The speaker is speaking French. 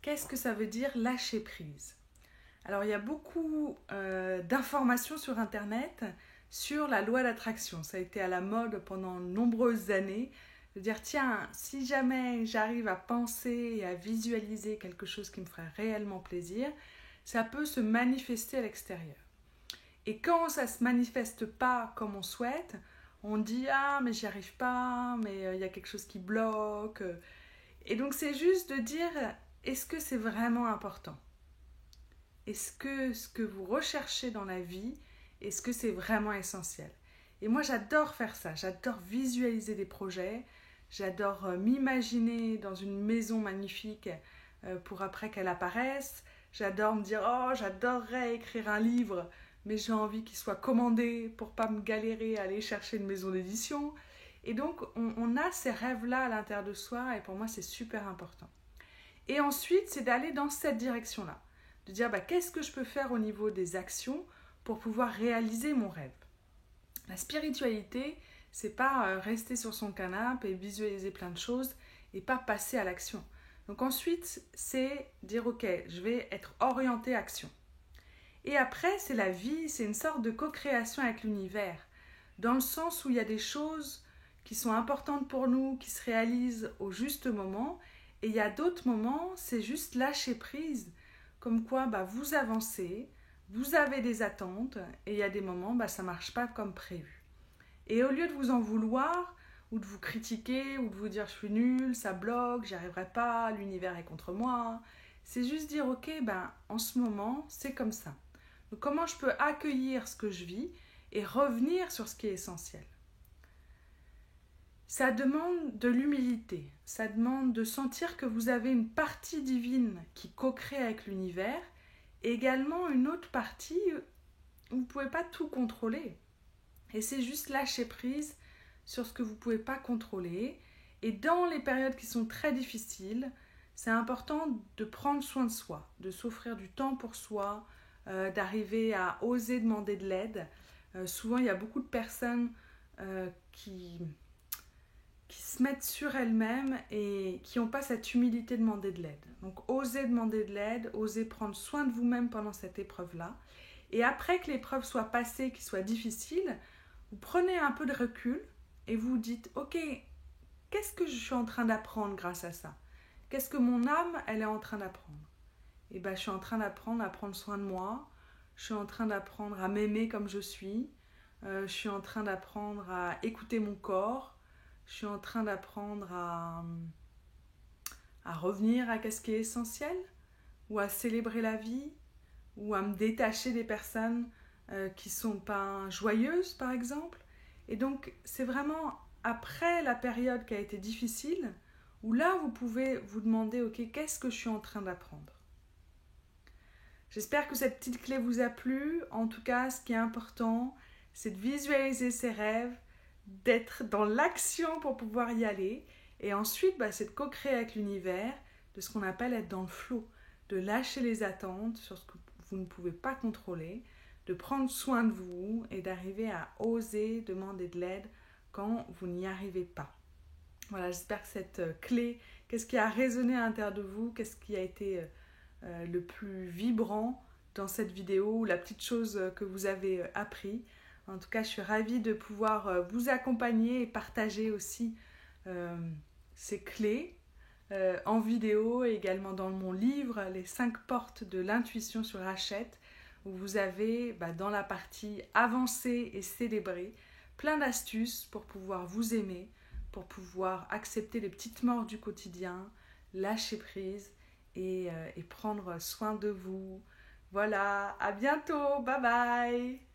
qu'est-ce que ça veut dire lâcher prise? Alors il y a beaucoup d'informations sur Internet sur la loi d'attraction. Ça a été à la mode pendant de nombreuses années de dire tiens, si jamais j'arrive à penser et à visualiser quelque chose qui me ferait réellement plaisir, ça peut se manifester à l'extérieur. Et quand ça ne se manifeste pas comme on souhaite, on dit ah mais j'y arrive pas, mais il y a quelque chose qui bloque. Et donc c'est juste de dire est-ce que c'est vraiment important? Est-ce que ce que vous recherchez dans la vie, est-ce que c'est vraiment essentiel? Et moi j'adore faire ça, j'adore visualiser des projets, j'adore m'imaginer dans une maison magnifique pour après qu'elle apparaisse, j'adore me dire oh j'adorerais écrire un livre mais j'ai envie qu'il soit commandé pour pas me galérer à aller chercher une maison d'édition. Et donc on a ces rêves-là à l'intérieur de soi et pour moi c'est super important. Et ensuite c'est d'aller dans cette direction-là, de dire qu'est-ce que je peux faire au niveau des actions pour pouvoir réaliser mon rêve. La spiritualité, c'est pas rester sur son canapé et visualiser plein de choses et pas passer à l'action. Donc ensuite, c'est dire ok, je vais être orienté action. Et après, c'est la vie, c'est une sorte de co-création avec l'univers, dans le sens où il y a des choses qui sont importantes pour nous, qui se réalisent au juste moment, et il y a d'autres moments, c'est juste lâcher prise, comme quoi vous avancez, vous avez des attentes, et il y a des moments, ça ne marche pas comme prévu. Et au lieu de vous en vouloir, ou de vous critiquer, ou de vous dire je suis nulle, ça bloque, j'y arriverai pas, l'univers est contre moi, c'est juste dire ok, en ce moment, c'est comme ça. Donc comment je peux accueillir ce que je vis et revenir sur ce qui est essentiel? Ça demande de l'humilité, ça demande de sentir que vous avez une partie divine qui co-crée avec l'univers et également une autre partie où vous ne pouvez pas tout contrôler. Et c'est juste lâcher prise sur ce que vous ne pouvez pas contrôler. Et dans les périodes qui sont très difficiles, c'est important de prendre soin de soi, de s'offrir du temps pour soi, d'arriver à oser demander de l'aide. Souvent, il y a beaucoup de personnes qui se mettent sur elles-mêmes et qui n'ont pas cette humilité de demander de l'aide. Donc, osez demander de l'aide, osez prendre soin de vous-même pendant cette épreuve-là. Et après que l'épreuve soit passée, qu'il soit difficile, vous prenez un peu de recul et vous dites « Ok, qu'est-ce que je suis en train d'apprendre grâce à ça? Qu'est-ce que mon âme, elle est en train d'apprendre ?» Et je suis en train d'apprendre à prendre soin de moi, je suis en train d'apprendre à m'aimer comme je suis, je suis en train d'apprendre à écouter mon corps, je suis en train d'apprendre à revenir à ce qui est essentiel, ou à célébrer la vie, ou à me détacher des personnes qui ne sont pas joyeuses, par exemple. Et donc, c'est vraiment après la période qui a été difficile, où là, vous pouvez vous demander, ok, qu'est-ce que je suis en train d'apprendre? J'espère que cette petite clé vous a plu. En tout cas, ce qui est important, c'est de visualiser ses rêves, d'être dans l'action pour pouvoir y aller. Et ensuite, c'est de co-créer avec l'univers, de ce qu'on appelle être dans le flow, de lâcher les attentes sur ce que vous ne pouvez pas contrôler, de prendre soin de vous et d'arriver à oser demander de l'aide quand vous n'y arrivez pas. Voilà, j'espère que cette clé, qu'est-ce qui a résonné à l'intérieur de vous, qu'est-ce qui a été le plus vibrant dans cette vidéo, ou la petite chose que vous avez appris. En tout cas, je suis ravie de pouvoir vous accompagner et partager aussi ces clés en vidéo et également dans mon livre « Les 5 portes de l'intuition sur Hachette » où vous avez dans la partie « Avancer et célébrer » plein d'astuces pour pouvoir vous aimer, pour pouvoir accepter les petites morts du quotidien, lâcher prise et prendre soin de vous. Voilà, à bientôt, bye bye!